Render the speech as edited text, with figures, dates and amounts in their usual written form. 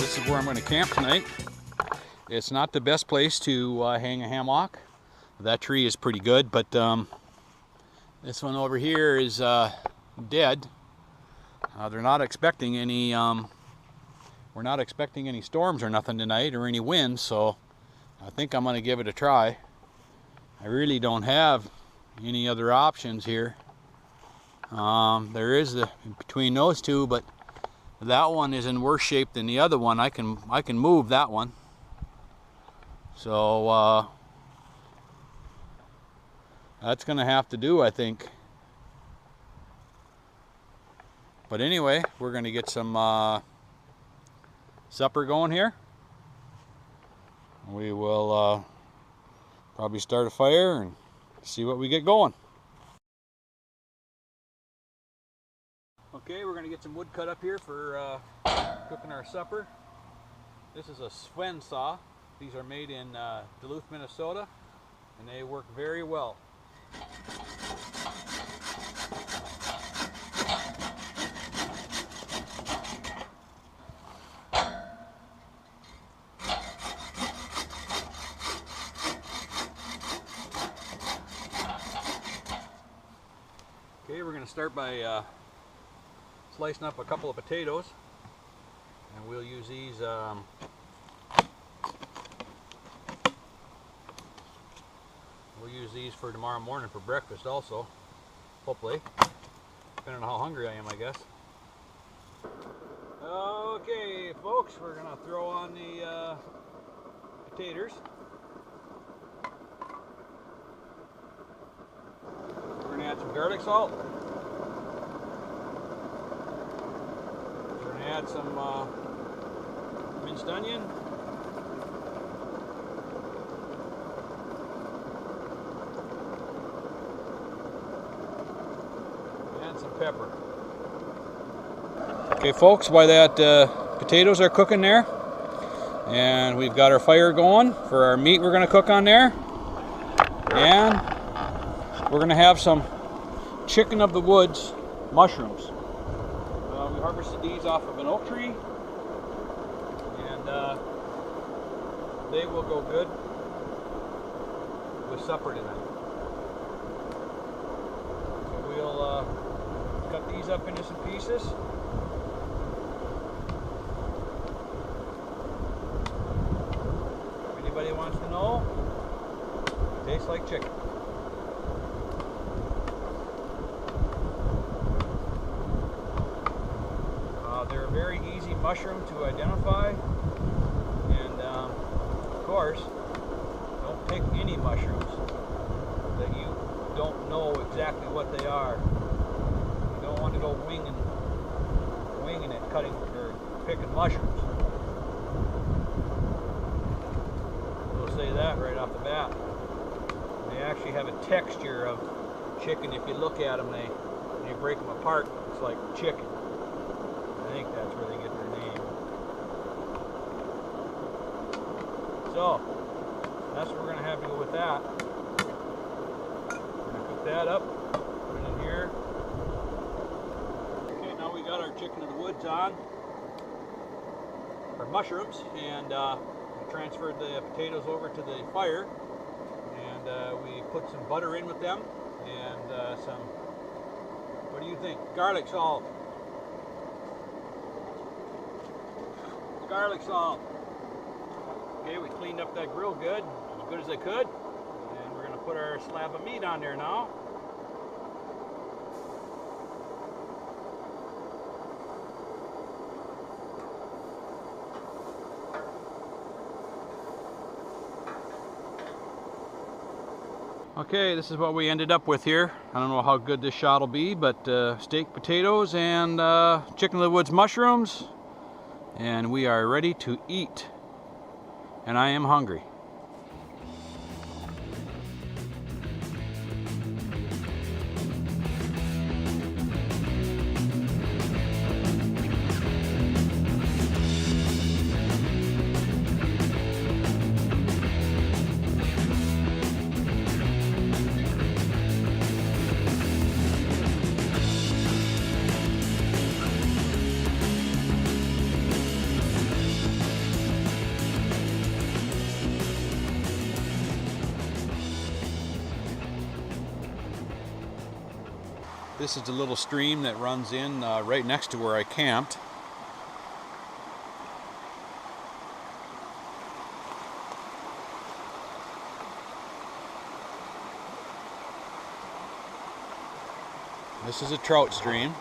This is where I'm going to camp tonight. It's not the best place to hang a hammock. That tree is pretty good, but this one over here is dead. They're not expecting any. We're not expecting any storms or nothing tonight, or any wind, so I think I'm going to give it a try. I really don't have any other options here. There is between those two, but that one is in worse shape than the other one. I can move that one. So that's gonna have to do, I think. But anyway, we're gonna get some supper going here. We will probably start a fire and see what we get going. Okay, we're going to get some wood cut up here for cooking our supper. This is a Swen saw. These are made in Duluth, Minnesota, and they work very well. Okay, we're going to start by slicing up a couple of potatoes, and we'll use these for tomorrow morning for breakfast also, hopefully, depending on how hungry I am, I guess. Okay folks, we're gonna throw on the potatoes. We're gonna add some garlic salt. Add some minced onion, and some pepper. Okay folks, while that potatoes are cooking there, and we've got our fire going for our meat we're going to cook on there, and we're going to have some chicken of the woods mushrooms. We harvested these off of an oak tree, and they will go good with supper tonight. So we'll cut these up into some pieces. If anybody wants to know, it tastes like chicken. They're a very easy mushroom to identify, and of course, don't pick any mushrooms that you don't know exactly what they are. You don't want to go winging it, cutting or picking mushrooms. We'll say that right off the bat. They actually have a texture of chicken. If you look at them, when you break them apart, it's like chicken. I think that's where they get their name. So, that's what we're going to have to go with that. We're going to cook that up, put it in here. Okay, now we got our chicken of the woods on, our mushrooms, and we transferred the potatoes over to the fire, and we put some butter in with them, and some, what do you think, garlic salt. Garlic salt. Okay, we cleaned up that grill good as I could, and we're going to put our slab of meat on there now. Okay, this is what we ended up with here. I don't know how good this shot will be, but steak potatoes and chicken of the woods mushrooms. And we are ready to eat, and I am hungry. This is the little stream that runs in right next to where I camped. This is a trout stream.